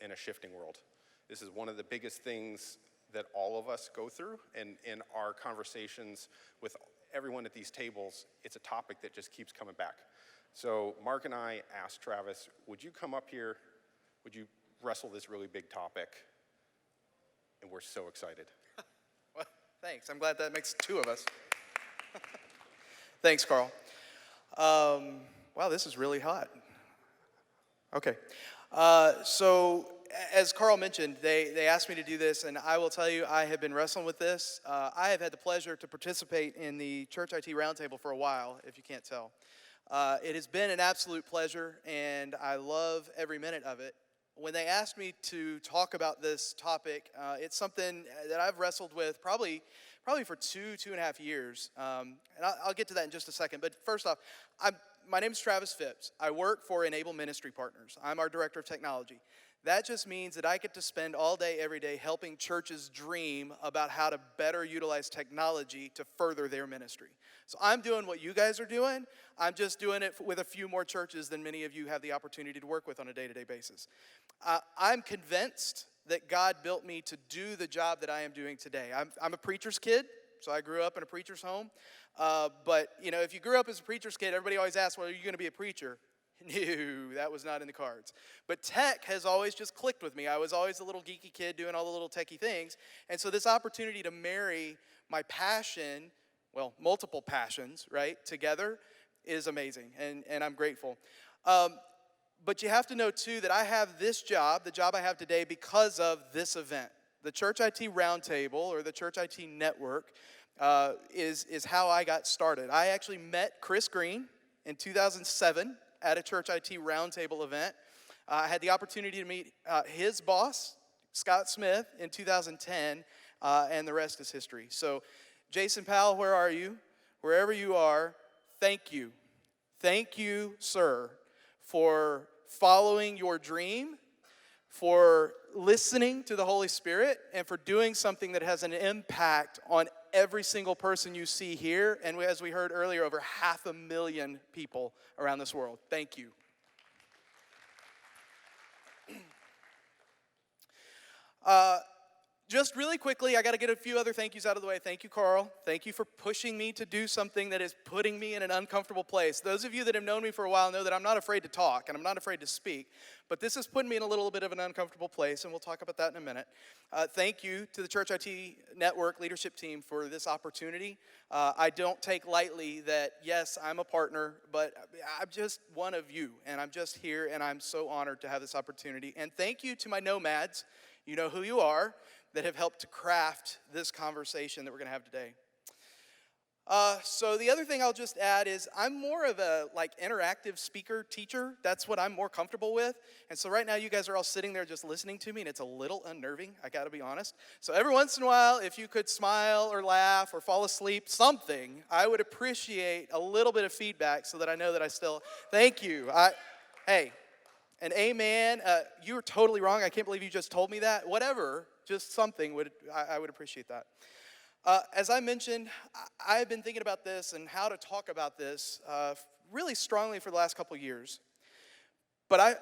in a shifting world. This is one of the biggest things that all of us go through, and in our conversations with everyone at these tables, it's a topic that just keeps coming back. So Mark and I asked Travis, would you come up here? Would you wrestle this really big topic? And we're so excited. Well, thanks. I'm glad that makes two of us. Thanks, Carl. Wow, this is really hot. Okay. So as Carl mentioned, they asked me to do this, and I will tell you, I have been wrestling with this. I have had the pleasure to participate in the Church IT Roundtable for a while, if you can't tell. It has been an absolute pleasure, and I love every minute of it. When they asked me to talk about this topic, it's something that I've wrestled with probably for 2.5 years. And I'll get to that in just a second. But first off, my name is Travis Phipps. I work for Enable Ministry Partners. I'm our Director of Technology. That just means that I get to spend all day, every day, helping churches dream about how to better utilize technology to further their ministry. So I'm doing what you guys are doing. I'm just doing it with a few more churches than many of you have the opportunity to work with on a day-to-day basis. I'm convinced that God built me to do the job that I am doing today. I'm a preacher's kid, so I grew up in a preacher's home. But, you know, if you grew up as a preacher's kid, everybody always asks, well, are you going to be a preacher? No, that was not in the cards. But tech has always just clicked with me. I was always a little geeky kid doing all the little techie things. And so this opportunity to marry my passion, well, multiple passions, right, together is amazing. And I'm grateful. But you have to know, too, that I have this job, the job I have today, because of this event. The Church IT Roundtable, or the Church IT Network, is how I got started. I actually met Chris Green in 2007 at a Church IT Roundtable event. I had the opportunity to meet his boss, Scott Smith, in 2010, and the rest is history. So, Jason Powell, where are you? Wherever you are, thank you. Thank you, sir, for following your dream, for listening to the Holy Spirit, and for doing something that has an impact on every single person you see here, and as we heard earlier, over 500,000 people around this world. Thank you. Just really quickly, I got to get a few other thank yous out of the way. Thank you, Carl. Thank you for pushing me to do something that is putting me in an uncomfortable place. Those of you that have known me for a while know that I'm not afraid to talk, and I'm not afraid to speak, but this is putting me in a little bit of an uncomfortable place, and we'll talk about that in a minute. Thank you to the Church IT Network leadership team for this opportunity. I don't take lightly that, yes, I'm a partner, but I'm just one of you, and I'm just here, and I'm so honored to have this opportunity. And thank you to my nomads. You know who you are, that have helped to craft this conversation that we're going to have today. So the other thing I'll just add is I'm more of a interactive speaker teacher. That's what I'm more comfortable with. And so right now you guys are all sitting there just listening to me, and it's a little unnerving, I got to be honest. So every once in a while, if you could smile or laugh or fall asleep, something, I would appreciate a little bit of feedback so that I know that I still, thank you. Hey, an amen. You were totally wrong. I can't believe you just told me that. Whatever. Just something, I would appreciate that. As I mentioned, I've been thinking about this and how to talk about this really strongly for the last couple years. But I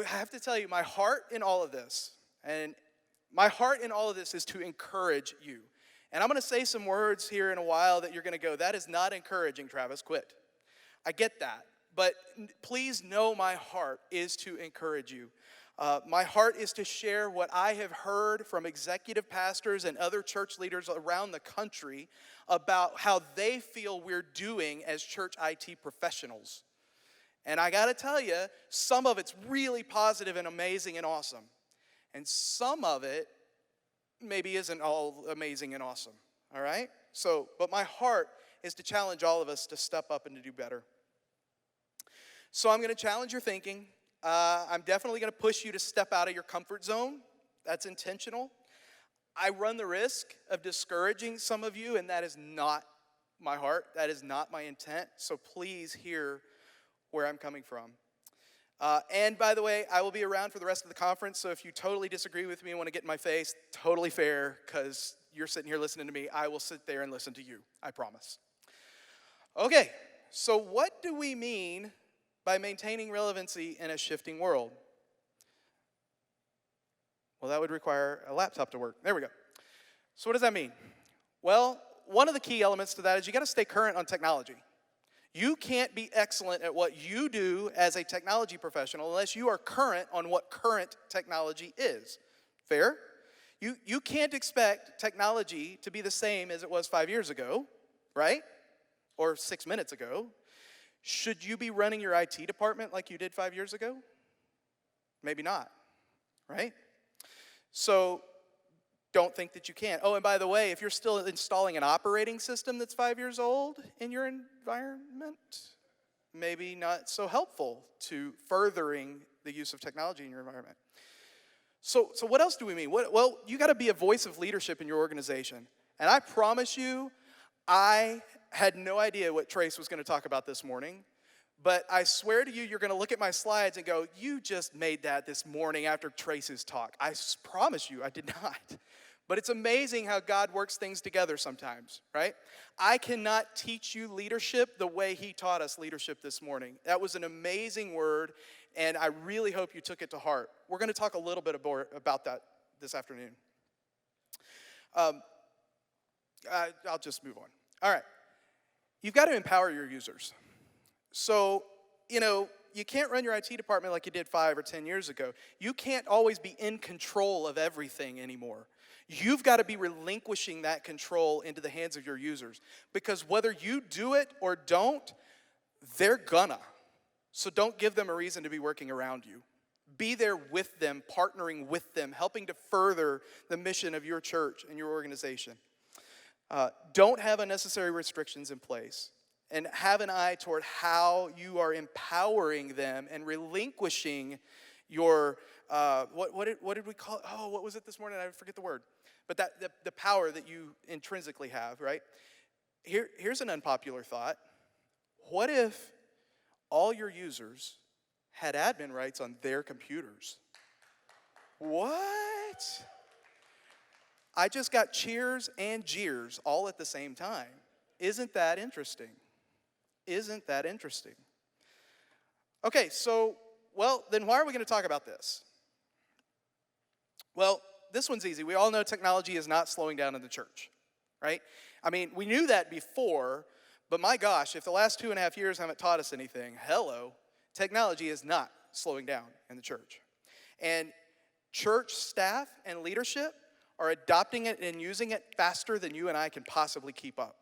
have to tell you, my heart in all of this, is to encourage you. And I'm going to say some words here in a while that you're going to go, that is not encouraging, Travis, quit. I get that. But please know my heart is to encourage you. My heart is to share what I have heard from executive pastors and other church leaders around the country about how they feel we're doing as church IT professionals. And I got to tell you, some of it's really positive and amazing and awesome. And some of it maybe isn't all amazing and awesome, all right? But my heart is to challenge all of us to step up and to do better. So I'm going to challenge your thinking. I'm definitely going to push you to step out of your comfort zone. That's intentional. I run the risk of discouraging some of you, and that is not my heart. That is not my intent. So please hear where I'm coming from. And by the way, I will be around for the rest of the conference, so if you totally disagree with me and want to get in my face, totally fair, because you're sitting here listening to me. I will sit there and listen to you. I promise. Okay, so what do we mean by maintaining relevancy in a shifting world? Well, that would require a laptop to work. There we go. So what does that mean? Well, one of the key elements to that is you got to stay current on technology. You can't be excellent at what you do as a technology professional unless you are current on what current technology is. Fair? You can't expect technology to be the same as it was 5 years ago, right? Or 6 minutes ago. Should you be running your IT department like you did 5 years ago? Maybe not, right? So don't think that you can't. Oh, and by the way, if you're still installing an operating system that's 5 years old in your environment, maybe not so helpful to furthering the use of technology in your environment. So what else do we mean? Well, you got to be a voice of leadership in your organization. And I promise you, I had no idea what Trace was going to talk about this morning. But I swear to you, you're going to look at my slides and go, you just made that this morning after Trace's talk. I promise you, I did not. But it's amazing how God works things together sometimes, right? I cannot teach you leadership the way he taught us leadership this morning. That was an amazing word, and I really hope you took it to heart. We're going to talk a little bit about that this afternoon. I'll just move on. All right. You've got to empower your users. So, you can't run your IT department like you did 5 or 10 years ago. You can't always be in control of everything anymore. You've got to be relinquishing that control into the hands of your users. Because whether you do it or don't, they're gonna. So don't give them a reason to be working around you. Be there with them, partnering with them, helping to further the mission of your church and your organization. Don't have unnecessary restrictions in place. And have an eye toward how you are empowering them and relinquishing your, what did we call it? Oh, what was it this morning? I forget the word. But the power that you intrinsically have, right? Here's an unpopular thought. What if all your users had admin rights on their computers? What? I just got cheers and jeers all at the same time. Isn't that interesting? Isn't that interesting? Okay, so, then why are we going to talk about this? Well, this one's easy. We all know technology is not slowing down in the church, right? I mean, we knew that before, but my gosh, if the last 2.5 years haven't taught us anything, technology is not slowing down in the church. And church staff and leadership are adopting it and using it faster than you and I can possibly keep up.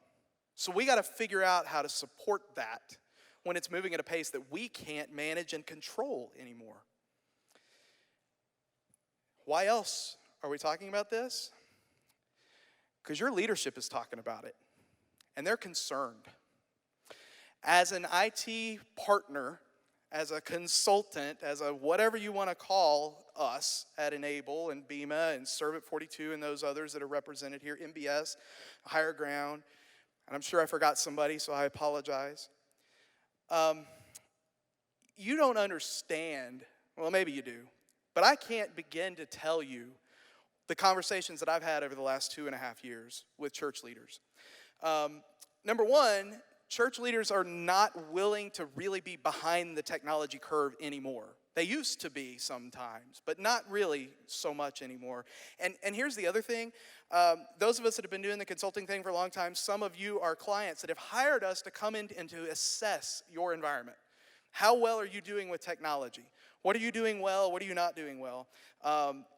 So we got to figure out how to support that when it's moving at a pace that we can't manage and control anymore. Why else are we talking about this? Because your leadership is talking about it, and they're concerned. As an IT partner, as a consultant, as a whatever you want to call us at Enable and BEMA and Servant 42 and those others that are represented here, MBS, Higher Ground, and I'm sure I forgot somebody, so I apologize. You don't understand, well, maybe you do, but I can't begin to tell you the conversations that I've had over the last 2.5 years with church leaders. Number one, church leaders are not willing to really be behind the technology curve anymore. They used to be sometimes, but not really so much anymore. And here's the other thing. Those of us that have been doing the consulting thing for a long time, some of you are clients that have hired us to come in and to assess your environment. How well are you doing with technology? What are you doing well? What are you not doing well?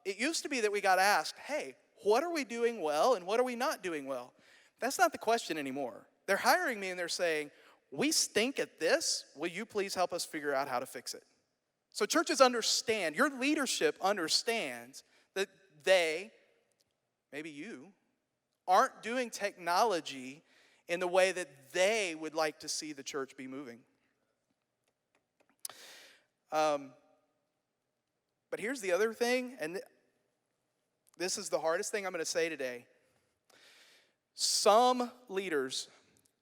It used to be that we got asked, hey, what are we doing well and what are we not doing well? That's not the question anymore. They're hiring me and they're saying, we stink at this. Will you please help us figure out how to fix it? So churches understand, your leadership understands that they, maybe you, aren't doing technology in the way that they would like to see the church be moving. But here's the other thing, and this is the hardest thing I'm going to say today. Some leaders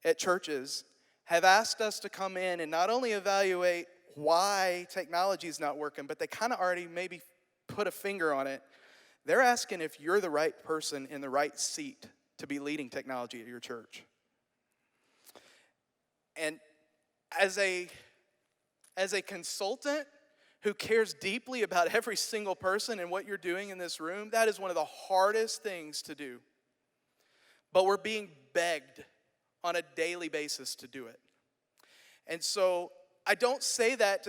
at churches have asked us to come in and not only evaluate why technology is not working, but they kind of already maybe put a finger on it. They're asking if you're the right person in the right seat to be leading technology at your church. And as a consultant who cares deeply about every single person and what you're doing in this room, that is one of the hardest things to do. But we're being begged on a daily basis to do it. And so I don't say that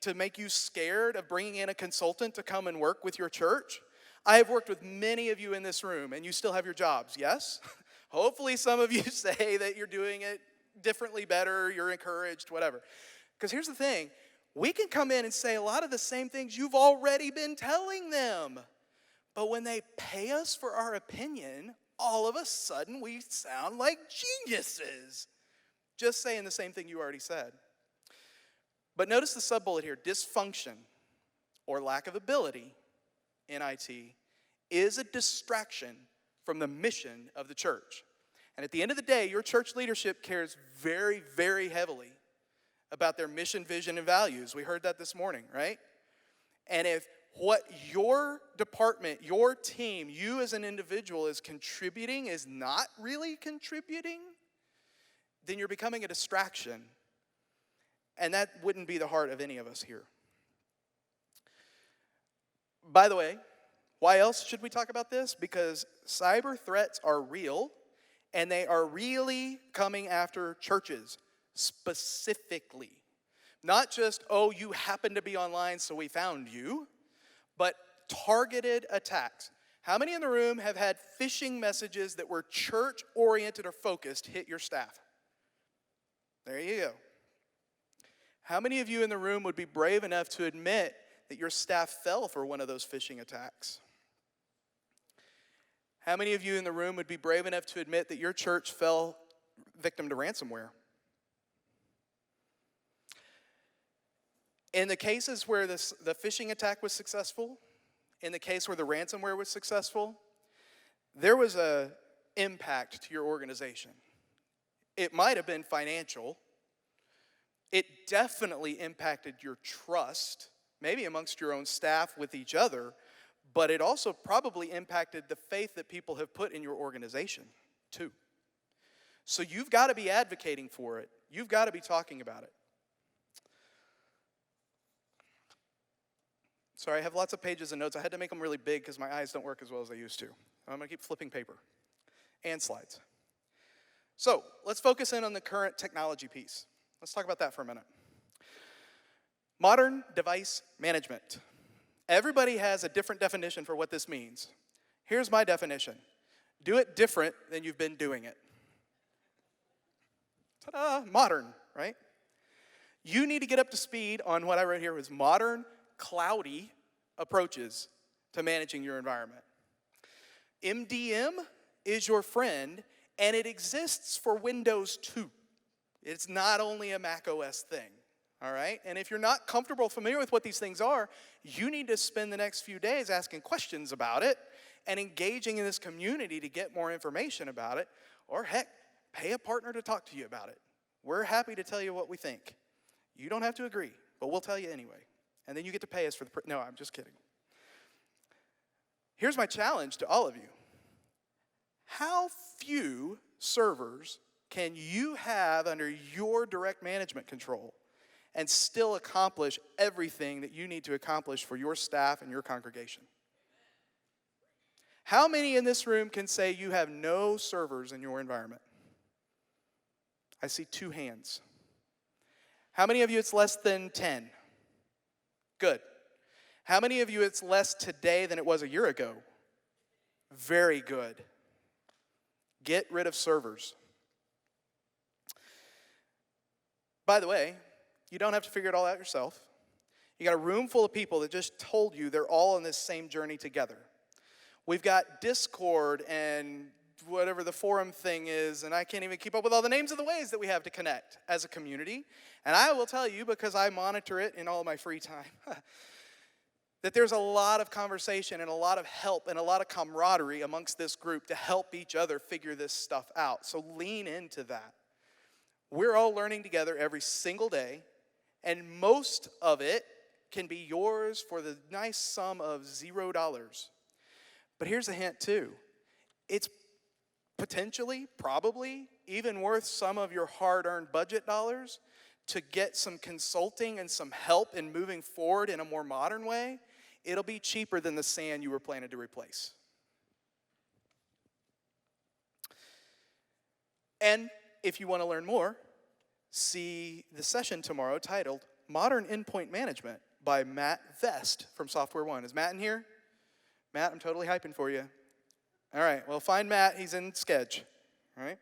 to make you scared of bringing in a consultant to come and work with your church. I have worked with many of you in this room, and you still have your jobs, yes? Hopefully some of you say that you're doing it differently, better, you're encouraged, whatever. Because here's the thing. We can come in and say a lot of the same things you've already been telling them. But when they pay us for our opinion, all of a sudden we sound like geniuses. Just saying the same thing you already said. But notice the sub-bullet here, dysfunction or lack of ability in IT is a distraction from the mission of the church. And at the end of the day, your church leadership cares very, very heavily about their mission, vision, and values. We heard that this morning, right? And if what your department, your team, you as an individual is contributing is not really contributing, then you're becoming a distraction. And that wouldn't be the heart of any of us here. By the way, why else should we talk about this? Because cyber threats are real, and they are really coming after churches specifically. Not just, oh, you happen to be online, so we found you, but targeted attacks. How many in the room have had phishing messages that were church-oriented or focused hit your staff? There you go. How many of you in the room would be brave enough to admit that your staff fell for one of those phishing attacks? How many of you in the room would be brave enough to admit that your church fell victim to ransomware? In the cases where the phishing attack was successful, in the case where the ransomware was successful, there was an impact to your organization. It might have been financial. It definitely impacted your trust, maybe amongst your own staff with each other, but it also probably impacted the faith that people have put in your organization, too. So you've got to be advocating for it. You've got to be talking about it. Sorry, I have lots of pages and notes. I had to make them really big because my eyes don't work as well as they used to. I'm going to keep flipping paper and slides. So let's focus in on the current technology piece. Let's talk about that for a minute. Modern device management. Everybody has a different definition for what this means. Here's my definition. Do it different than you've been doing it. Ta-da, modern, right? You need to get up to speed on what I wrote here was modern, cloudy approaches to managing your environment. MDM is your friend, and it exists for Windows 2. It's not only a Mac OS thing, all right? And if you're not comfortable, familiar with what these things are, you need to spend the next few days asking questions about it and engaging in this community to get more information about it, or heck, pay a partner to talk to you about it. We're happy to tell you what we think. You don't have to agree, but we'll tell you anyway. And then you get to pay us for the... No, I'm just kidding. Here's my challenge to all of you. How few servers can you have under your direct management control and still accomplish everything that you need to accomplish for your staff and your congregation? How many in this room can say you have no servers in your environment? I see 2 hands. How many of you it's less than 10? Good. How many of you it's less today than it was a year ago? Very good. Get rid of servers. By the way, you don't have to figure it all out yourself. You got a room full of people that just told you they're all on this same journey together. We've got Discord and whatever the forum thing is, and I can't even keep up with all the names of the ways that we have to connect as a community. And I will tell you, because I monitor it in all of my free time, that there's a lot of conversation and a lot of help and a lot of camaraderie amongst this group to help each other figure this stuff out. So lean into that. We're all learning together every single day, and most of it can be yours for the nice sum of $0. But here's a hint too. It's potentially, probably, even worth some of your hard-earned budget dollars to get some consulting and some help in moving forward in a more modern way, it'll be cheaper than the sand you were planning to replace. And if you want to learn more, see the session tomorrow titled Modern Endpoint Management by Matt Vest from Software One. Is Matt in here? Matt, I'm totally hyping for you. All right, well, find Matt. He's in Sketch. All right.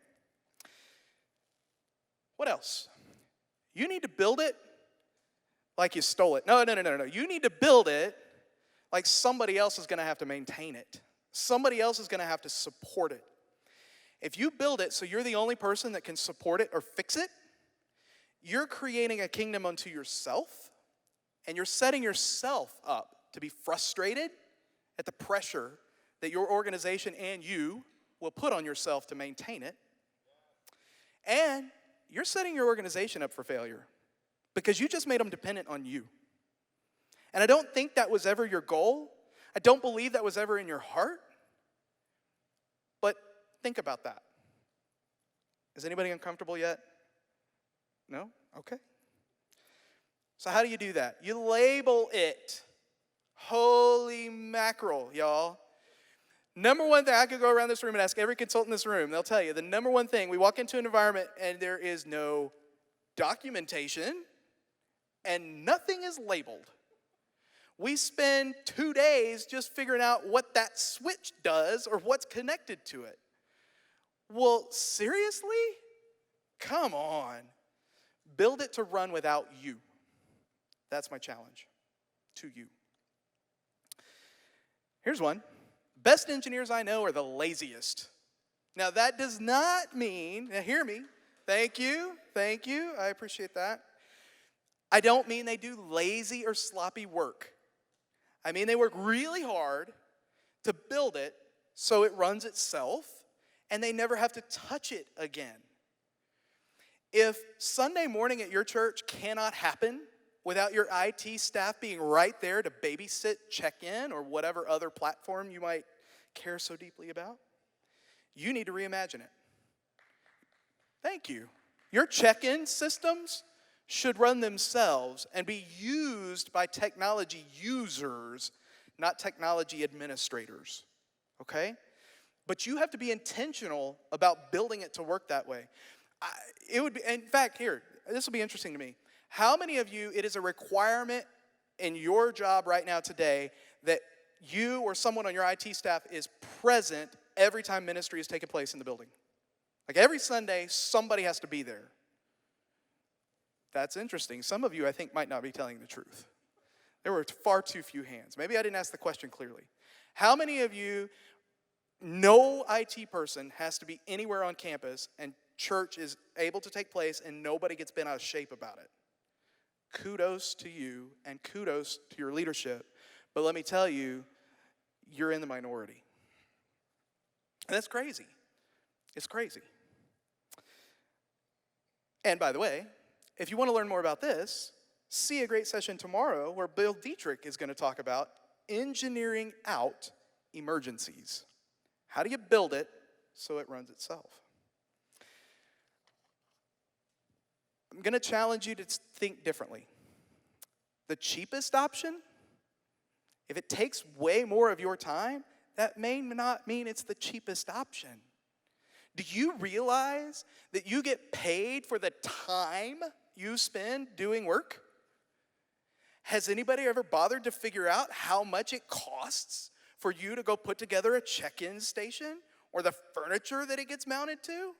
What else? You need to build it like you stole it. No. You need to build it like somebody else is going to have to maintain it. Somebody else is going to have to support it. If you build it so you're the only person that can support it or fix it, you're creating a kingdom unto yourself, and you're setting yourself up to be frustrated at the pressure that your organization and you will put on yourself to maintain it. And you're setting your organization up for failure because you just made them dependent on you. And I don't think that was ever your goal. I don't believe that was ever in your heart. But think about that. Is anybody uncomfortable yet? No? Okay. So how do you do that? You label it. Holy mackerel, y'all. Number one thing, I could go around this room and ask every consultant in this room. They'll tell you the number one thing, we walk into an environment and there is no documentation and nothing is labeled. We spend 2 days just figuring out what that switch does or what's connected to it. Well, seriously? Come on. Build it to run without you. That's my challenge to you. Here's one. Best engineers I know are the laziest. Now that does not mean, now hear me, thank you, I appreciate that. I don't mean they do lazy or sloppy work. I mean they work really hard to build it so it runs itself and they never have to touch it again. If Sunday morning at your church cannot happen without your IT staff being right there to babysit, check in, or whatever other platform you might care so deeply about, you need to reimagine it. Thank you. Your check-in systems should run themselves and be used by technology users, not technology administrators, okay? But you have to be intentional about building it to work that way. It would be, in fact, here, this will be interesting to me. How many of you, it is a requirement in your job right now today that you or someone on your IT staff is present every time ministry is taking place in the building? Like every Sunday, somebody has to be there. That's interesting. Some of you, I think, might not be telling the truth. There were far too few hands. Maybe I didn't ask the question clearly. How many of you, no IT person has to be anywhere on campus and church is able to take place and nobody gets bent out of shape about it? Kudos to you and kudos to your leadership. But let me tell you, you're in the minority. And that's crazy. It's crazy. And by the way, if you want to learn more about this, see a great session tomorrow where Bill Dietrich is going to talk about engineering out emergencies. How do you build it so it runs itself? I'm going to challenge you to think differently. The cheapest option, if it takes way more of your time, that may not mean it's the cheapest option. Do you realize that you get paid for the time you spend doing work? Has anybody ever bothered to figure out how much it costs for you to go put together a check-in station or the furniture that it gets mounted to?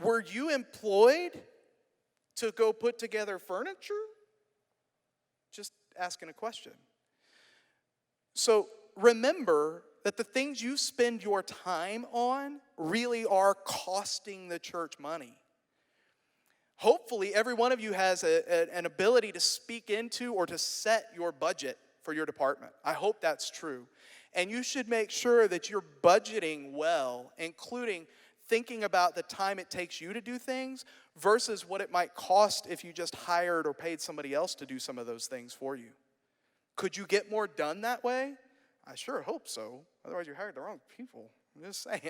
Were you employed to go put together furniture? Just asking a question. So remember that the things you spend your time on really are costing the church money. Hopefully, every one of you has an ability to speak into or to set your budget for your department. I hope that's true. And you should make sure that you're budgeting well, including thinking about the time it takes you to do things versus what it might cost if you just hired or paid somebody else to do some of those things for you. Could you get more done that way? I sure hope so. Otherwise, you hired the wrong people. I'm just saying.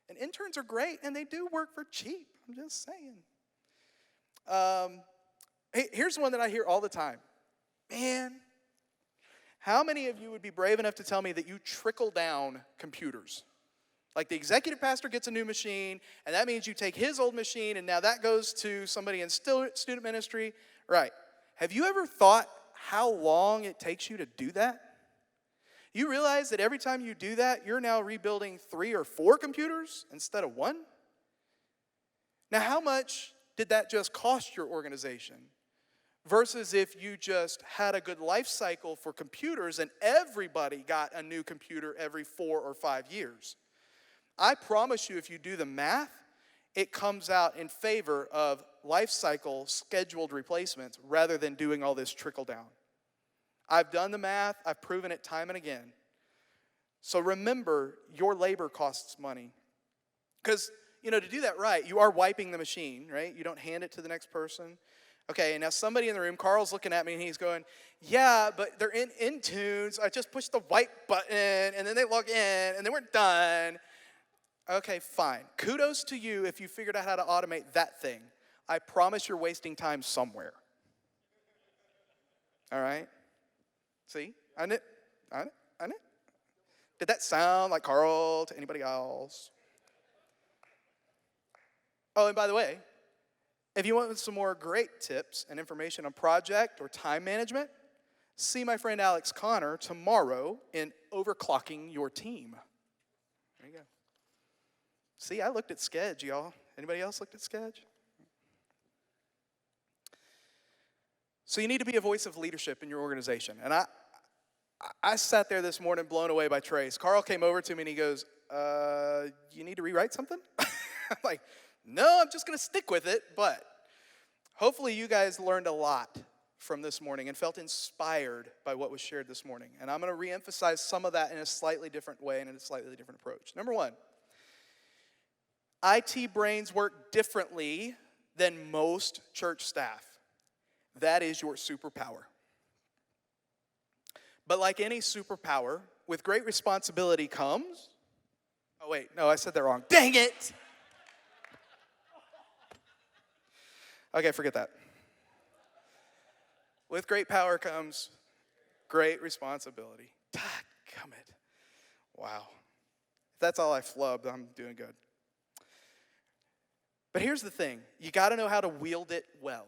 And interns are great, and they do work for cheap. I'm just saying. Here's one that I hear all the time. Man, how many of you would be brave enough to tell me that you trickle down computers? Like the executive pastor gets a new machine, and that means you take his old machine, and now that goes to somebody in student ministry. Right. Have you ever thought how long it takes you to do that? You realize that every time you do that, you're now rebuilding 3 or 4 computers instead of 1? Now, how much did that just cost your organization? Versus if you just had a good life cycle for computers and everybody got a new computer every 4 or 5 years. I promise you, if you do the math, it comes out in favor of life cycle scheduled replacements rather than doing all this trickle down. I've done the math. I've proven it time and again. So remember, your labor costs money. Because, to do that right, you are wiping the machine, right? You don't hand it to the next person. Okay, and now somebody in the room, Carl's looking at me and he's going, yeah, but they're in Intune, so I just push the wipe button and then they log in and then we're done. Okay, fine. Kudos to you if you figured out how to automate that thing. I promise you're wasting time somewhere. All right? See? I know. Did that sound like Carl to anybody else? Oh, and by the way, if you want some more great tips and information on project or time management, see my friend Alex Connor tomorrow in Overclocking Your Team. There you go. See, I looked at Sketch, y'all. Anybody else looked at Sketch? So you need to be a voice of leadership in your organization. And I sat there this morning blown away by Trace. Carl came over to me and he goes, you need to rewrite something? I'm like, no, I'm just going to stick with it. But hopefully you guys learned a lot from this morning and felt inspired by what was shared this morning. And I'm going to reemphasize some of that in a slightly different way and in a slightly different approach. Number 1, IT brains work differently than most church staff. That is your superpower. But like any superpower, with great responsibility comes... Oh, wait, no, I said that wrong. Dang it! Okay, forget that. With great power comes great responsibility. Dadgummit. Wow. If that's all I flubbed, I'm doing good. But here's the thing. You got to know how to wield it well.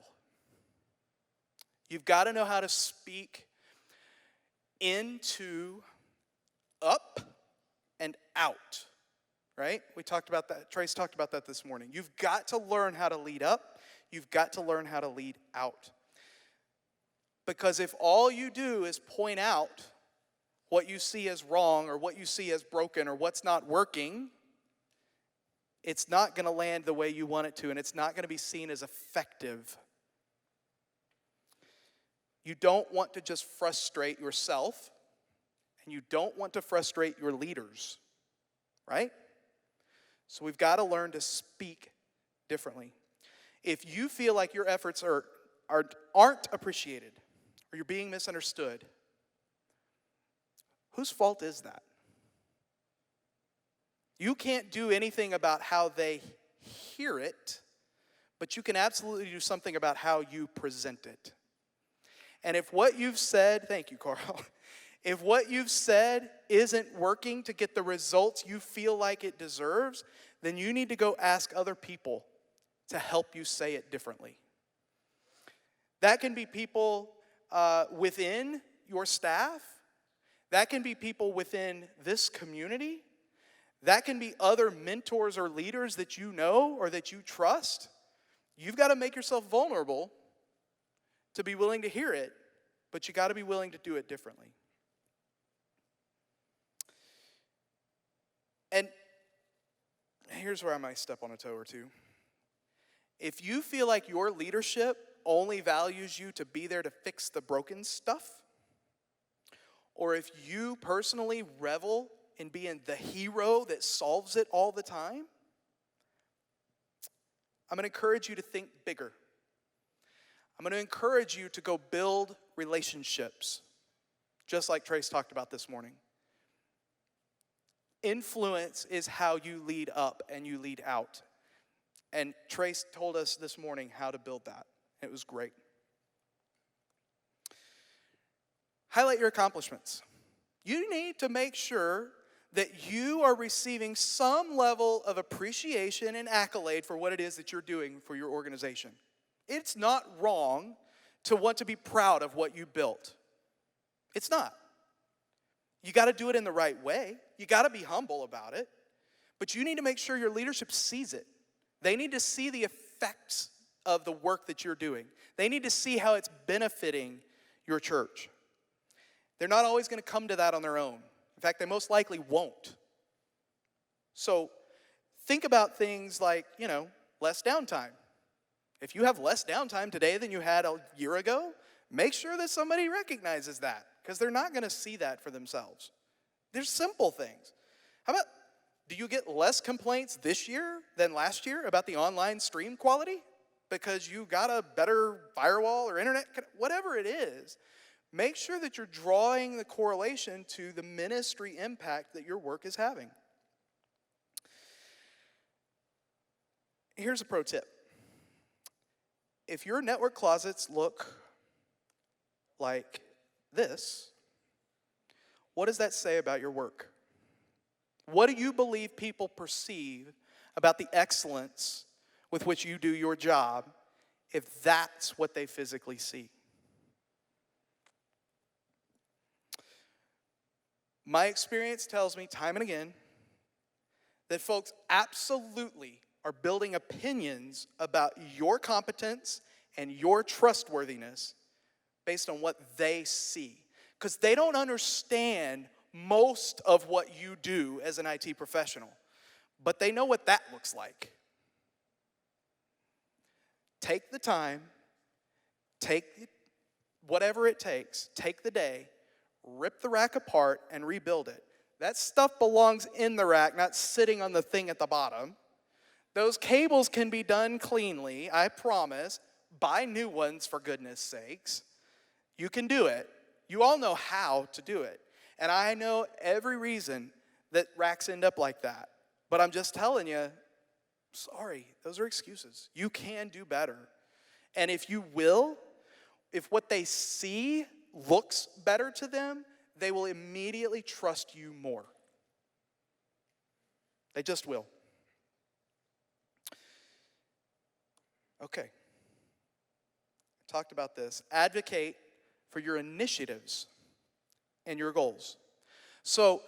You've got to know how to speak into, up, and out, right? We talked about that. Trace talked about that this morning. You've got to learn how to lead up. You've got to learn how to lead out. Because if all you do is point out what you see as wrong or what you see as broken or what's not working, it's not going to land the way you want it to, and it's not going to be seen as effective. You don't want to just frustrate yourself, and you don't want to frustrate your leaders, right? So we've got to learn to speak differently. If you feel like your efforts aren't appreciated or you're being misunderstood, whose fault is that? You can't do anything about how they hear it, but you can absolutely do something about how you present it. And if what you've said, thank you, Carl, if what you've said isn't working to get the results you feel like it deserves, then you need to go ask other people to help you say it differently. That can be people within your staff. That can be people within this community. That can be other mentors or leaders that you know or that you trust. You've got to make yourself vulnerable to be willing to hear it, but you got to be willing to do it differently. And here's where I might step on a toe or two. If you feel like your leadership only values you to be there to fix the broken stuff, or if you personally revel in being the hero that solves it all the time, I'm going to encourage you to think bigger. I'm going to encourage you to go build relationships, just like Trace talked about this morning. Influence is how you lead up and you lead out. And Trace told us this morning how to build that. It was great. Highlight your accomplishments. You need to make sure that you are receiving some level of appreciation and accolade for what it is that you're doing for your organization. It's not wrong to want to be proud of what you built. It's not. You got to do it in the right way. You got to be humble about it. But you need to make sure your leadership sees it. They need to see the effects of the work that you're doing. They need to see how it's benefiting your church. They're not always going to come to that on their own. In fact, they most likely won't. So think about things like, less downtime. If you have less downtime today than you had a year ago, make sure that somebody recognizes that, because they're not going to see that for themselves. There's simple things. How about, do you get less complaints this year than last year about the online stream quality? Because you got a better firewall or internet, whatever it is. Make sure that you're drawing the correlation to the ministry impact that your work is having. Here's a pro tip. If your network closets look like this, what does that say about your work? What do you believe people perceive about the excellence with which you do your job if that's what they physically see? My experience tells me time and again that folks absolutely are building opinions about your competence and your trustworthiness based on what they see. Because they don't understand most of what you do as an IT professional, but they know what that looks like. Take the time, take whatever it takes, take the day, rip the rack apart and rebuild it. That stuff belongs in the rack, not sitting on the thing at the bottom. Those cables can be done cleanly, I promise. Buy new ones, for goodness sakes. You can do it. You all know how to do it. And I know every reason that racks end up like that. But I'm just telling you, sorry, those are excuses. You can do better. And if what they see looks better to them, they will immediately trust you more. They just will. Okay. I talked about this. Advocate for your initiatives and your goals. So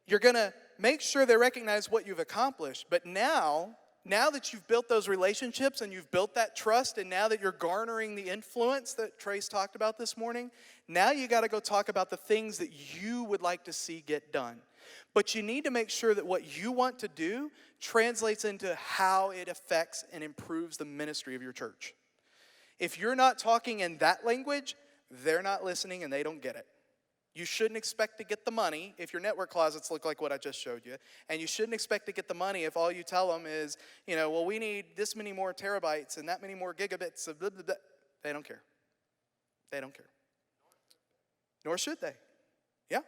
you're going to make sure they recognize what you've accomplished, but now that you've built those relationships and you've built that trust, and now that you're garnering the influence that Trace talked about this morning, now you got to go talk about the things that you would like to see get done. But you need to make sure that what you want to do translates into how it affects and improves the ministry of your church. If you're not talking in that language, they're not listening and they don't get it. You shouldn't expect to get the money if your network closets look like what I just showed you. And you shouldn't expect to get the money if all you tell them is, well, we need this many more terabytes and that many more gigabits of blah, blah, blah. They don't care. They don't care. Nor should they. Yeah.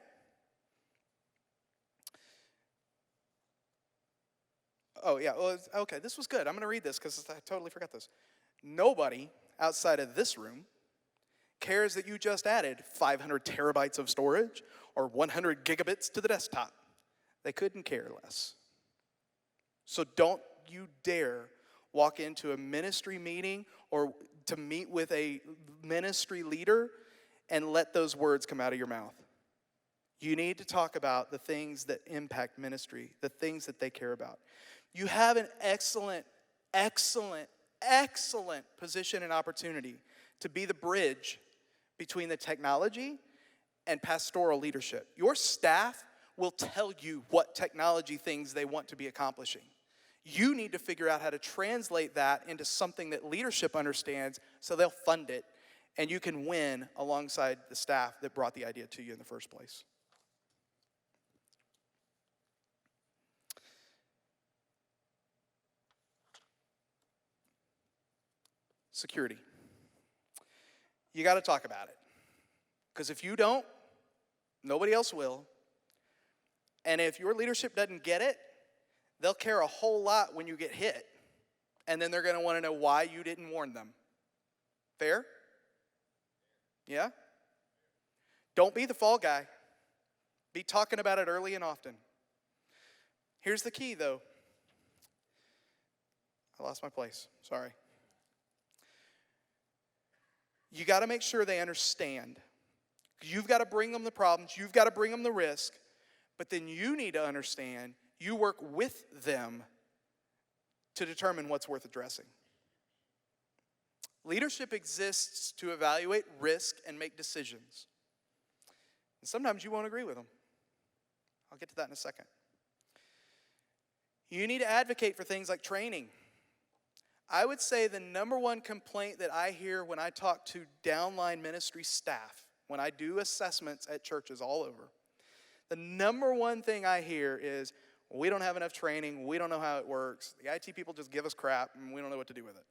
Oh, yeah. Well, okay, this was good. I'm going to read this because I totally forgot this. Nobody outside of this room cares that you just added 500 terabytes of storage or 100 gigabits to the desktop. They couldn't care less. So don't you dare walk into a ministry meeting or to meet with a ministry leader and let those words come out of your mouth. You need to talk about the things that impact ministry, the things that they care about. You have an excellent, excellent, excellent position and opportunity to be the bridge between the technology and pastoral leadership. Your staff will tell you what technology things they want to be accomplishing. You need to figure out how to translate that into something that leadership understands so they'll fund it, and you can win alongside the staff that brought the idea to you in the first place. Security. You got to talk about it. Because if you don't, nobody else will. And if your leadership doesn't get it, they'll care a whole lot when you get hit. And then they're going to want to know why you didn't warn them. Fair? Yeah? Don't be the fall guy. Be talking about it early and often. Here's the key, though. I lost my place. Sorry. You got to make sure they understand. You've got to bring them the problems. You've got to bring them the risk. But then you need to understand, you work with them to determine what's worth addressing. Leadership exists to evaluate risk and make decisions. And sometimes you won't agree with them. I'll get to that in a second. You need to advocate for things like training. I would say the number one complaint that I hear when I talk to downline ministry staff, when I do assessments at churches all over, the number one thing I hear is, we don't have enough training, we don't know how it works, the IT people just give us crap, and we don't know what to do with it.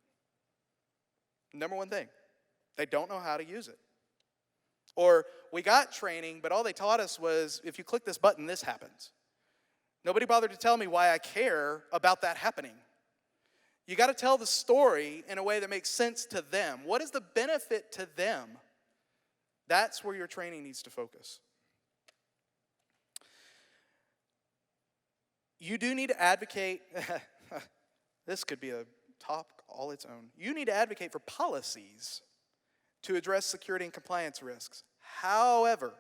Number one thing, they don't know how to use it. Or, we got training, but all they taught us was, if you click this button, this happens. Nobody bothered to tell me why I care about that happening. You got to tell the story in a way that makes sense to them. What is the benefit to them? That's where your training needs to focus. You do need to advocate, this could be a topic all its own. You need to advocate for policies to address security and compliance risks. However,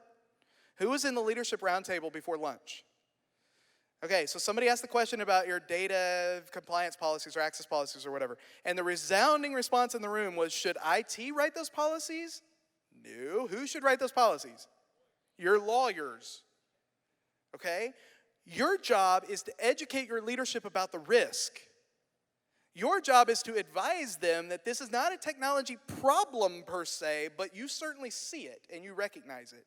who was in the leadership roundtable before lunch? Okay, so somebody asked the question about your data compliance policies or access policies or whatever. And the resounding response in the room was, should IT write those policies? No. Who should write those policies? Your lawyers. Okay? Your job is to educate your leadership about the risk. Your job is to advise them that this is not a technology problem per se, but you certainly see it and you recognize it.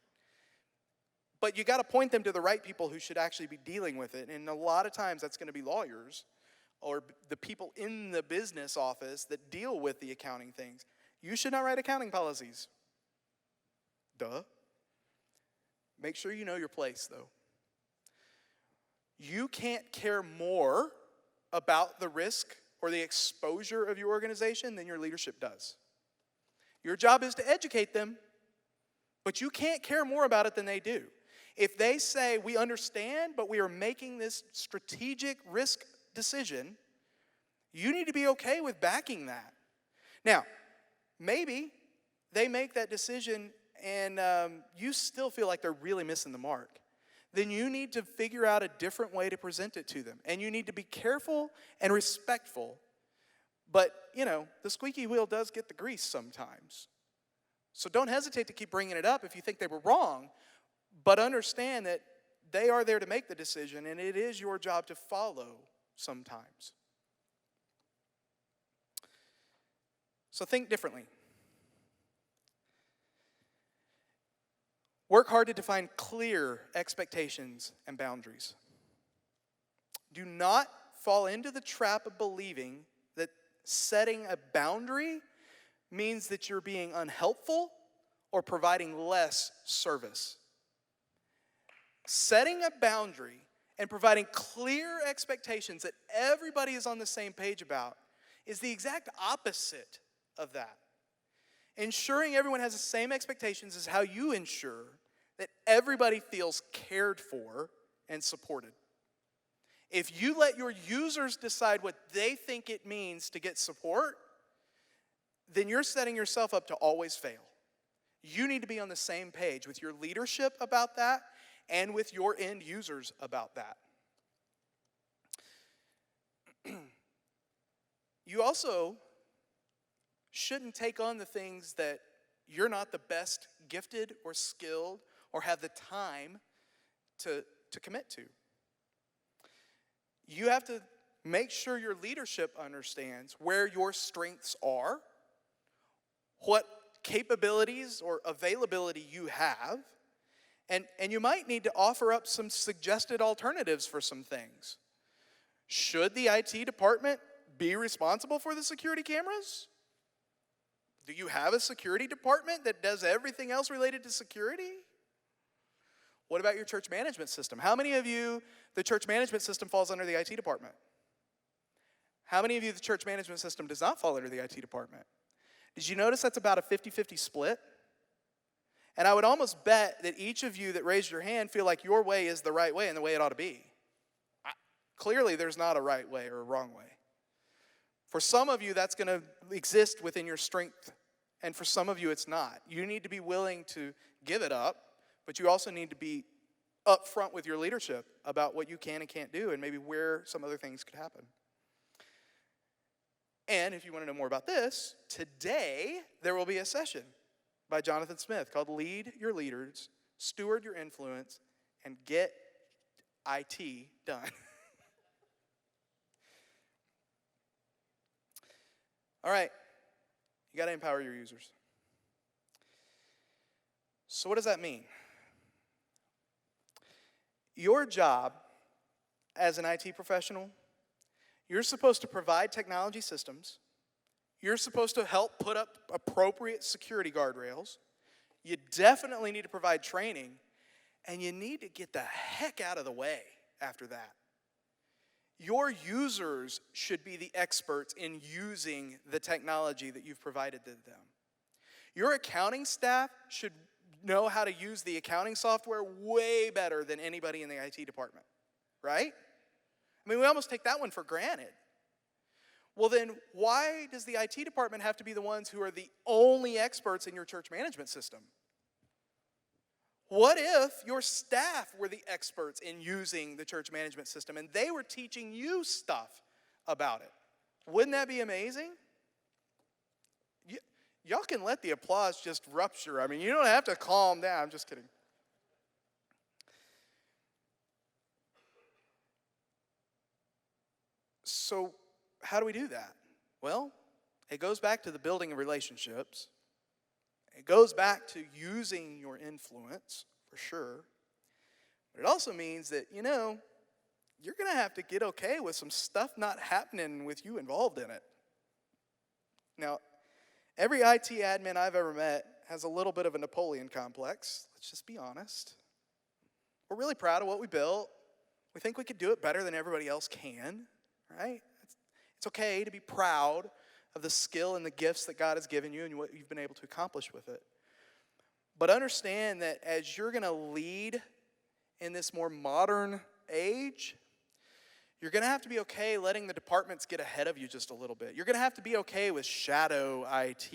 But you got to point them to the right people who should actually be dealing with it. And a lot of times that's going to be lawyers or the people in the business office that deal with the accounting things. You should not write accounting policies. Duh. Make sure you know your place, though. You can't care more about the risk or the exposure of your organization than your leadership does. Your job is to educate them, but you can't care more about it than they do. If they say, we understand, but we are making this strategic risk decision, you need to be okay with backing that. Now, maybe they make that decision and you still feel like they're really missing the mark. Then you need to figure out a different way to present it to them. And you need to be careful and respectful. But, the squeaky wheel does get the grease sometimes. So don't hesitate to keep bringing it up if you think they were wrong. But understand that they are there to make the decision, and it is your job to follow sometimes. So think differently. Work hard to define clear expectations and boundaries. Do not fall into the trap of believing that setting a boundary means that you're being unhelpful or providing less service. Setting a boundary and providing clear expectations that everybody is on the same page about is the exact opposite of that. Ensuring everyone has the same expectations is how you ensure that everybody feels cared for and supported. If you let your users decide what they think it means to get support, then you're setting yourself up to always fail. You need to be on the same page with your leadership about that and with your end users about that. You also shouldn't take on the things that you're not the best gifted or skilled or have the time to commit to. You have to make sure your leadership understands where your strengths are, what capabilities or availability you have, and you might need to offer up some suggested alternatives for some things. Should the IT department be responsible for the security cameras? Do you have a security department that does everything else related to security? What about your church management system? How many of you, the church management system falls under the IT department? How many of you, the church management system does not fall under the IT department? Did you notice that's about a 50-50 split? And I would almost bet that each of you that raised your hand feel like your way is the right way and the way it ought to be. Clearly, there's not a right way or a wrong way. For some of you, that's going to exist within your strength. And for some of you, it's not. You need to be willing to give it up, but you also need to be upfront with your leadership about what you can and can't do and maybe where some other things could happen. And if you want to know more about this, today there will be a session by Jonathan Smith called Lead Your Leaders, Steward Your Influence, and Get IT Done. All right, you got to empower your users. So what does that mean? Your job as an IT professional, you're supposed to provide technology systems. You're supposed to help put up appropriate security guardrails. You definitely need to provide training, and you need to get the heck out of the way after that. Your users should be the experts in using the technology that you've provided to them. Your accounting staff should know how to use the accounting software way better than anybody in the IT department, right? I mean, we almost take that one for granted. Well, then why does the IT department have to be the ones who are the only experts in your church management system? What if your staff were the experts in using the church management system and they were teaching you stuff about it? Wouldn't that be amazing? Y'all can let the applause just rupture. I mean, you don't have to calm down. I'm just kidding. So how do we do that? Well, it goes back to the building of relationships. It goes back to using your influence, for sure. But it also means that, you're going to have to get okay with some stuff not happening with you involved in it. Now, every IT admin I've ever met has a little bit of a Napoleon complex. Let's just be honest. We're really proud of what we built. We think we could do it better than everybody else can, right? It's okay to be proud of the skill and the gifts that God has given you and what you've been able to accomplish with it. But understand that as you're going to lead in this more modern age, you're going to have to be okay letting the departments get ahead of you just a little bit. You're going to have to be okay with shadow IT,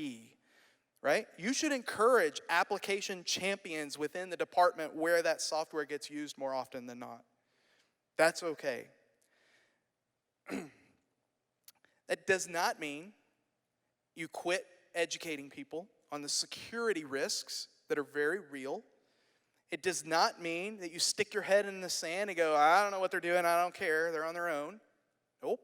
right? You should encourage application champions within the department where that software gets used more often than not. That's okay. That does not mean you quit educating people on the security risks that are very real. It does not mean that you stick your head in the sand and go, I don't know what they're doing, I don't care, they're on their own. Nope.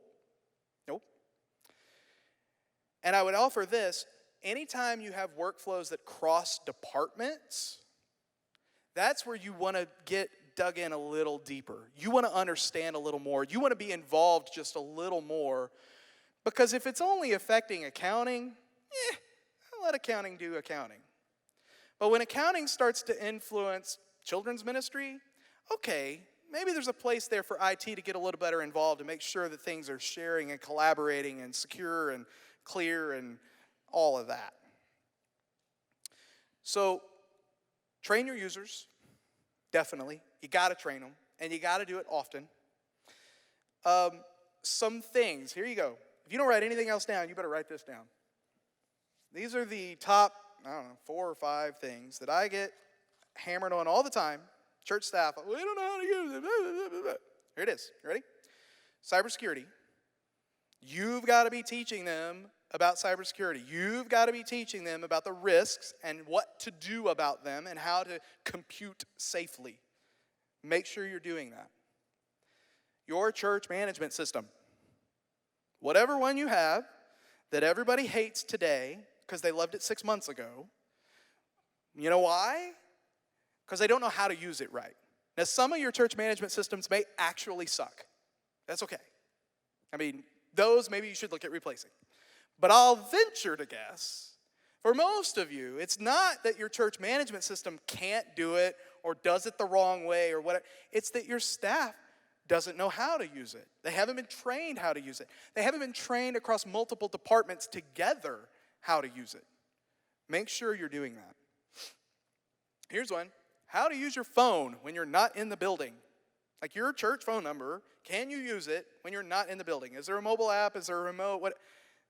And I would offer this, anytime you have workflows that cross departments, that's where you want to get dug in a little deeper. You want to understand a little more. You want to be involved just a little more. Because if it's only affecting accounting, let accounting do accounting. But when accounting starts to influence children's ministry, okay, maybe there's a place there for IT to get a little better involved and make sure that things are sharing and collaborating and secure and clear and all of that. So, train your users, definitely. You got to train them, and you got to do it often. Some things, here you go. If you don't write anything else down, you better write this down. These are the top, 4 or 5 things that I get hammered on all the time. Church staff, we don't know how to use it. Here it is. You ready? Cybersecurity. You've got to be teaching them about cybersecurity. You've got to be teaching them about the risks and what to do about them and how to compute safely. Make sure you're doing that. Your church management system. Whatever one you have that everybody hates today because they loved it 6 months ago, you know why? Because they don't know how to use it right. Now, some of your church management systems may actually suck. That's okay. I mean, those maybe you should look at replacing. But I'll venture to guess, for most of you, it's not that your church management system can't do it or does it the wrong way or whatever. It's that your staff doesn't know how to use it. They haven't been trained how to use it. They haven't been trained across multiple departments together how to use it. Make sure you're doing that. Here's one. How to use your phone when you're not in the building. Like your church phone number, can you use it when you're not in the building? Is there a mobile app? Is there a remote? What?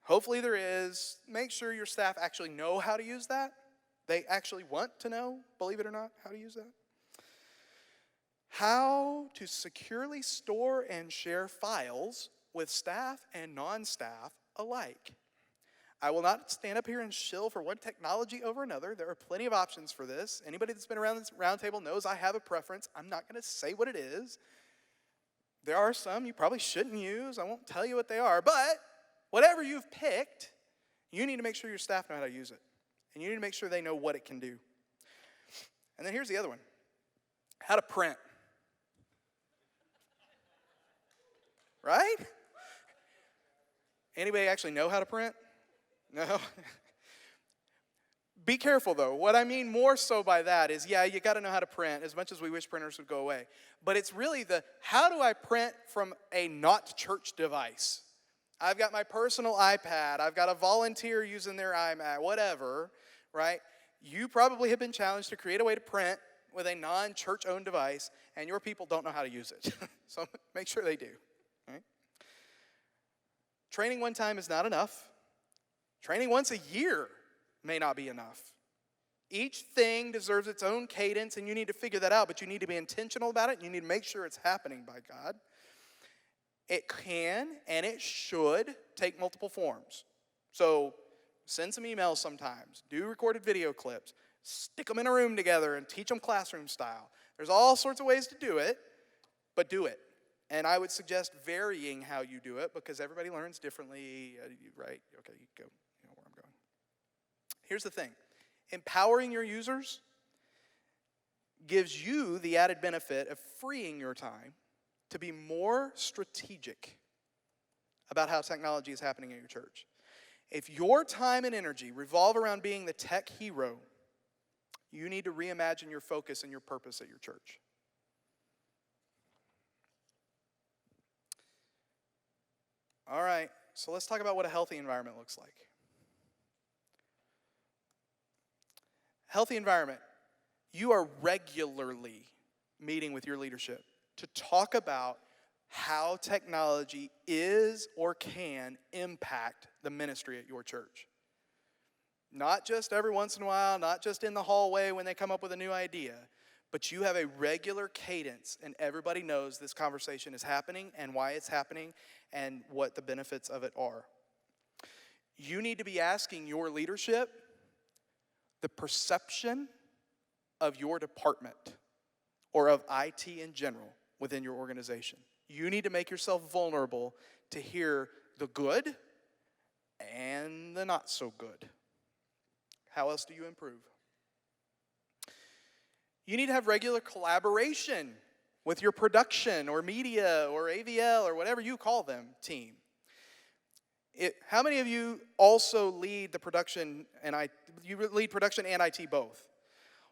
Hopefully there is. Make sure your staff actually know how to use that. They actually want to know, believe it or not, how to use that. How to securely store and share files with staff and non-staff alike. I will not stand up here and shill for one technology over another. There are plenty of options for this. Anybody that's been around this round table knows I have a preference. I'm not going to say what it is. There are some you probably shouldn't use. I won't tell you what they are. But whatever you've picked, you need to make sure your staff know how to use it. And you need to make sure they know what it can do. And then here's the other one. How to print. Right? Anybody actually know how to print? No? Be careful though. What I mean more so by that is, yeah, you got to know how to print as much as we wish printers would go away. But it's really the, how do I print from a not church device? I've got my personal iPad. I've got a volunteer using their iMac, whatever, right? You probably have been challenged to create a way to print with a non-church owned device, and your people don't know how to use it. So make sure they do. Right? Training one time is not enough. Training once a year may not be enough. Each thing deserves its own cadence, and you need to figure that out, but you need to be intentional about it, and you need to make sure it's happening by God. It can and it should take multiple forms. So send some emails sometimes, do recorded video clips, stick them in a room together and teach them classroom style. There's all sorts of ways to do it, but do it. And I would suggest varying how you do it because everybody learns differently, right? Okay, you go, you know where I'm going. Here's the thing. Empowering your users gives you the added benefit of freeing your time to be more strategic about how technology is happening in your church. If your time and energy revolve around being the tech hero, you need to reimagine your focus and your purpose at your church. All right, so let's talk about what a healthy environment looks like. Healthy environment. You are regularly meeting with your leadership to talk about how technology is or can impact the ministry at your church. Not just every once in a while, not just in the hallway when they come up with a new idea, but you have a regular cadence and everybody knows this conversation is happening and why it's happening and what the benefits of it are. You need to be asking your leadership the perception of your department or of IT in general within your organization. You need to make yourself vulnerable to hear the good and the not so good. How else do you improve? You need to have regular collaboration with your production or media or AVL or whatever you call them team. How many of you also lead the production and you lead production and IT both?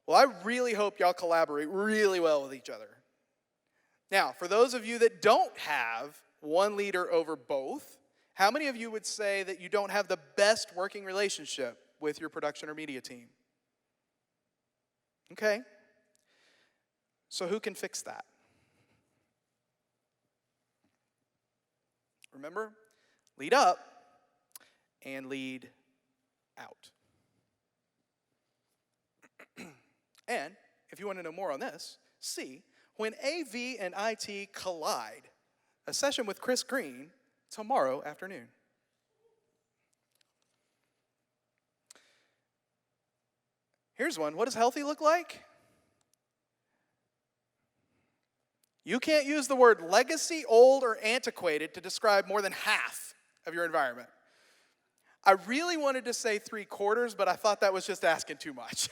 Well, I really hope y'all collaborate really well with each other. Now, for those of you that don't have one leader over both, how many of you would say that you don't have the best working relationship with your production or media team? Okay. So who can fix that? Remember, lead up and lead out. And if you want to know more on this, see When AV and IT Collide, a session with Chris Green tomorrow afternoon. Here's one. What does healthy look like? You can't use the word legacy, old, or antiquated to describe more than half of your environment. I really wanted to say 3/4, but I thought that was just asking too much.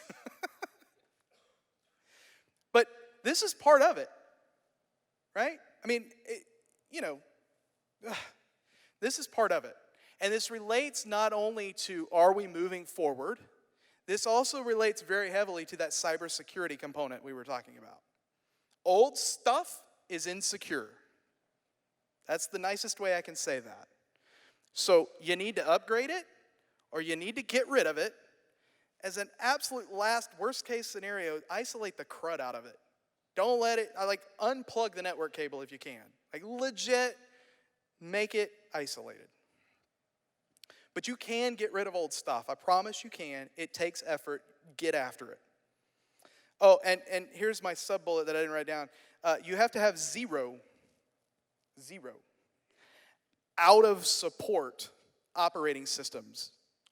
But this is part of it, right? I mean, this is part of it. And this relates not only to are we moving forward, this also relates very heavily to that cybersecurity component we were talking about. Old stuff is insecure. That's the nicest way I can say that. So you need to upgrade it, or you need to get rid of it. As an absolute last worst case scenario, isolate the crud out of it. Don't let it, unplug the network cable if you can. Legit, make it isolated. But you can get rid of old stuff. I promise you can. It takes effort. Get after it. Oh, and here's my sub-bullet that I didn't write down. You have to have zero out-of-support operating systems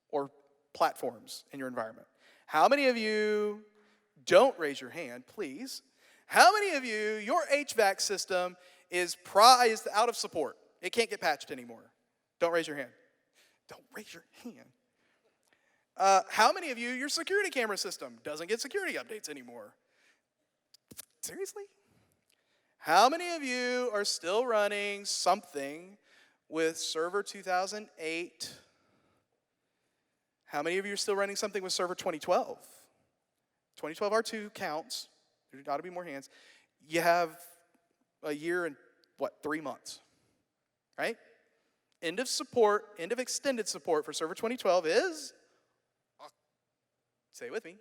or platforms in your environment. How many of you, don't raise your hand, please. How many of you, your HVAC system is out of support? It can't get patched anymore. Don't raise your hand. Don't raise your hand. How many of you, your security camera system doesn't get security updates anymore? Seriously? How many of you are still running something with Server 2008? How many of you are still running something with Server 2012? 2012 R2 counts. There got to be more hands. You have a year and, 3 months, right? End of extended support for Server 2012 is, say it with me,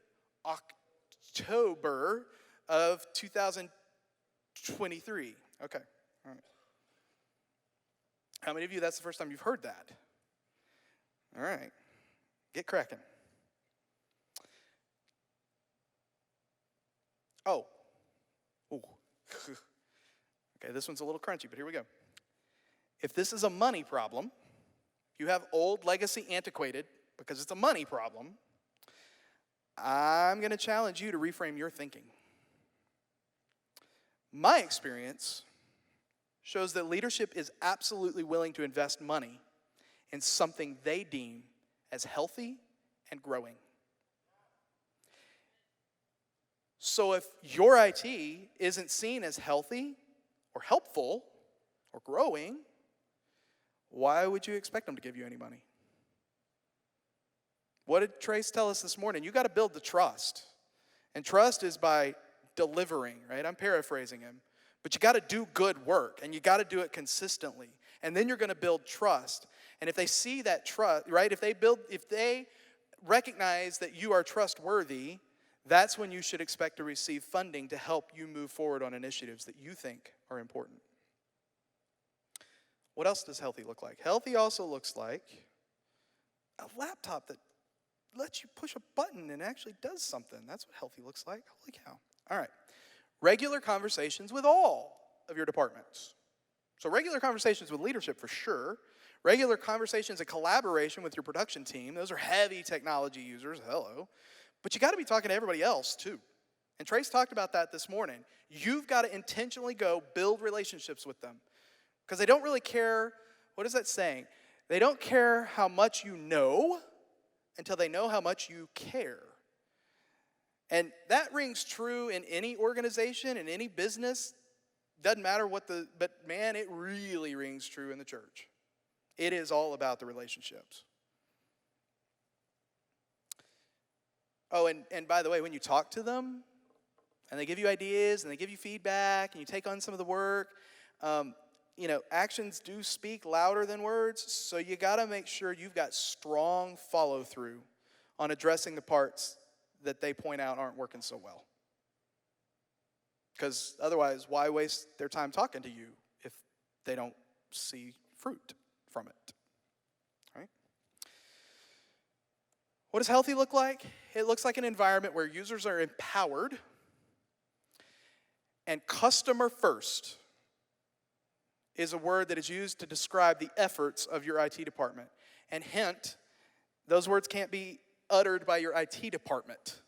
October of 2023. Okay, all right. How many of you, that's the first time you've heard that? All right, get cracking. Oh. Ooh. Okay, this one's a little crunchy, but here we go. If this is a money problem, you have old, legacy, antiquated, because it's a money problem, I'm going to challenge you to reframe your thinking. My experience shows that leadership is absolutely willing to invest money in something they deem as healthy and growing. So if your IT isn't seen as healthy or helpful or growing, why would you expect them to give you any money? What did Trace tell us this morning? You got to build the trust. And trust is by delivering, right? I'm paraphrasing him. But you got to do good work, and you got to do it consistently. And then you're going to build trust. And if they see that trust, right? If they recognize that you are trustworthy, that's when you should expect to receive funding to help you move forward on initiatives that you think are important. What else does healthy look like? Healthy also looks like a laptop that lets you push a button and actually does something. That's what healthy looks like. Holy cow. All right. Regular conversations with all of your departments. So regular conversations with leadership for sure. Regular conversations and collaboration with your production team. Those are heavy technology users. Hello. But you got to be talking to everybody else too. And Trace talked about that this morning. You've got to intentionally go build relationships with them. Because they don't really care, what is that saying? They don't care how much you know until they know how much you care. And that rings true in any organization, in any business. Doesn't matter but man, it really rings true in the church. It is all about the relationships. Oh, and by the way, when you talk to them, and they give you ideas, and they give you feedback, and you take on some of the work, actions do speak louder than words, so you got to make sure you've got strong follow-through on addressing the parts that they point out aren't working so well. Because otherwise, why waste their time talking to you if they don't see fruit from it? Right? What does healthy look like? It looks like an environment where users are empowered and customer first is a word that is used to describe the efforts of your IT department. And hint, those words can't be uttered by your IT department.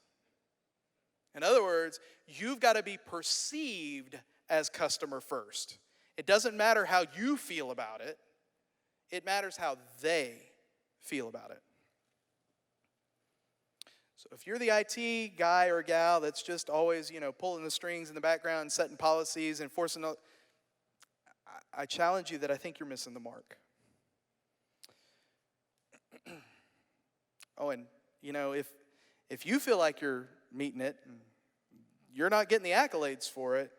In other words, you've got to be perceived as customer first. It doesn't matter how you feel about it. It matters how they feel about it. So if you're the IT guy or gal that's just always, pulling the strings in the background, setting policies, enforcing, I challenge you that I think you're missing the mark. Oh, and if you feel like you're meeting it, and you're not getting the accolades for it,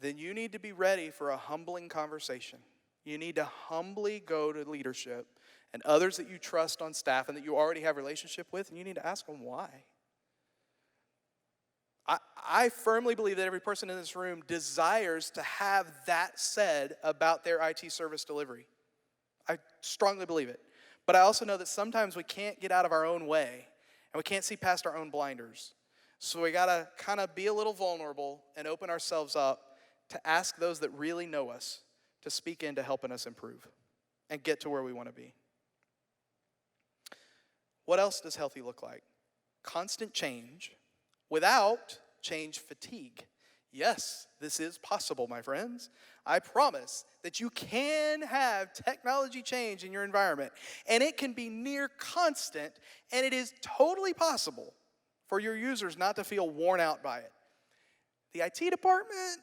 then you need to be ready for a humbling conversation. You need to humbly go to leadership and others that you trust on staff and that you already have a relationship with, and you need to ask them why. I firmly believe that every person in this room desires to have that said about their IT service delivery. I strongly believe it. But I also know that sometimes we can't get out of our own way, and we can't see past our own blinders. So we got to kind of be a little vulnerable and open ourselves up to ask those that really know us to speak into helping us improve and get to where we want to be. What else does healthy look like? Constant change without change fatigue. Yes, this is possible, my friends. I promise that you can have technology change in your environment, and it can be near constant, and it is totally possible for your users not to feel worn out by it. The IT department,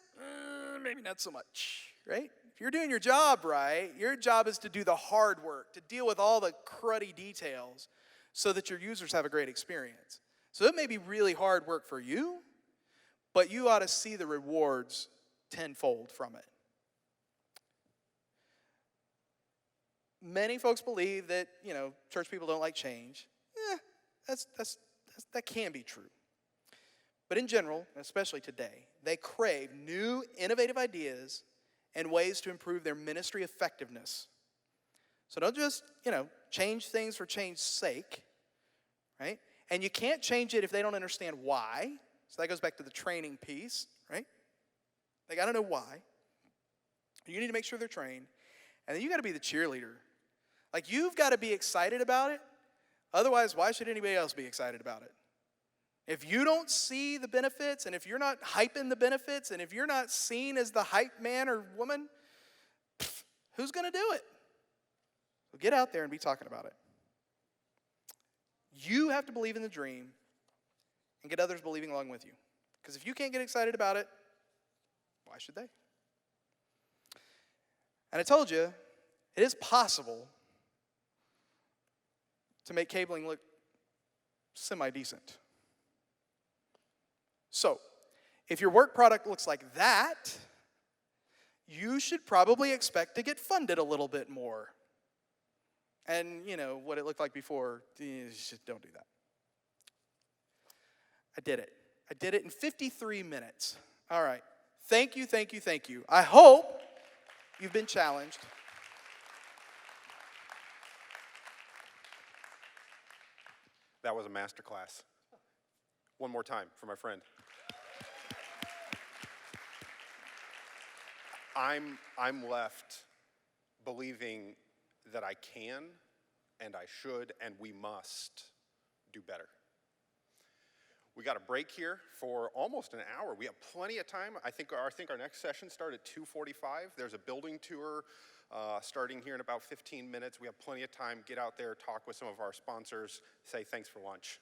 maybe not so much, right? If you're doing your job right, your job is to do the hard work, to deal with all the cruddy details so that your users have a great experience. So it may be really hard work for you, but you ought to see the rewards tenfold from it. Many folks believe that, church people don't like change. That can be true. But in general, especially today, they crave new, innovative ideas and ways to improve their ministry effectiveness. So don't just, change things for change's sake, right? And you can't change it if they don't understand why. So that goes back to the training piece, right? They got to know why. You need to make sure they're trained. And then you got to be the cheerleader. Like, you've got to be excited about it. Otherwise, why should anybody else be excited about it? If you don't see the benefits, and if you're not hyping the benefits, and if you're not seen as the hype man or woman, who's going to do it? So get out there and be talking about it. You have to believe in the dream and get others believing along with you. Because if you can't get excited about it, why should they? And I told you, it is possible to make cabling look semi-decent. So, if your work product looks like that, you should probably expect to get funded a little bit more. And, what it looked like before, don't do that. I did it. I did it in 53 minutes. All right. Thank you, thank you, thank you. I hope you've been challenged. That was a masterclass. One more time for my friend. I'm left believing that I can and I should and we must do better. We got a break here for almost an hour. We have plenty of time. I think our next session starts at 2:45. There's a building tour starting here in about 15 minutes. We have plenty of time. Get out there, talk with some of our sponsors, say thanks for lunch.